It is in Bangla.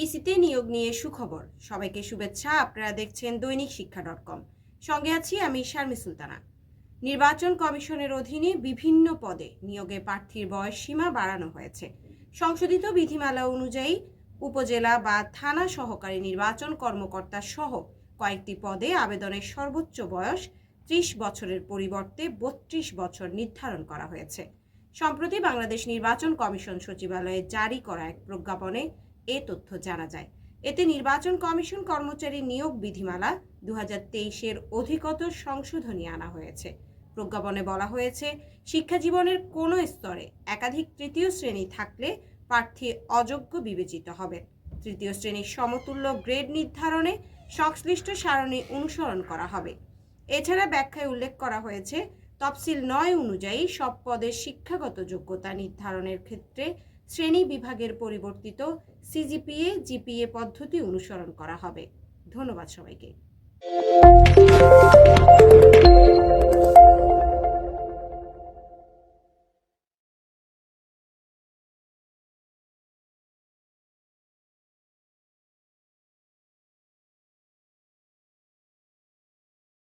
ইসিতে নিয়োগ নিয়ে সুখবর। সবাইকে শুভেচ্ছা। আপনারা দেখছেন দৈনিক শিক্ষা.com। সঙ্গে আছি আমি শারমি সুলতানা। নির্বাচন কমিশনের অধীনে বিভিন্ন পদে নিয়োগে প্রার্থীর বয়স সীমা বাড়ানো হয়েছে। সংশোধিত বিধিমালা অনুযায়ী উপজেলা বা থানা সহকারী নির্বাচন কর্মকর্তা সহ কয়েকটি পদে আবেদনের সর্বোচ্চ বয়স 30 বছরের পরিবর্তে 32 বছর নির্ধারণ করা হয়েছে। সম্প্রতি বাংলাদেশ নির্বাচন কমিশন সচিবালয়ে জারি করা এক প্রজ্ঞাপনে এ তথ্য জানা যায়। এতে নির্বাচন কমিশন কর্মচারী নিয়োগ বিধিমালা 2023-এর অধিকতর সংশোধনী আনা হয়েছে। প্রজ্ঞাপনে বলা হয়েছে, শিক্ষা জীবনের কোনো স্তরে একাধিক তৃতীয় শ্রেণী থাকলে প্রার্থী অযোগ্য বিবেচিত হবে। তৃতীয় শ্রেণীর সমতুল্য গ্রেড নির্ধারণে সংশ্লিষ্ট সারণী অনুসরণ করা হবে। এছাড়া ব্যাখ্যায় উল্লেখ করা হয়েছে, তফসিল 9 অনুযায়ী সব পদের শিক্ষাগত যোগ্যতা নির্ধারণের ক্ষেত্রে শ্রেণী বিভাগের পরিবর্তিত সিজিপিএ জিপিএ পদ্ধতি অনুসরণ করা হবে। ধন্যবাদ সবাইকে।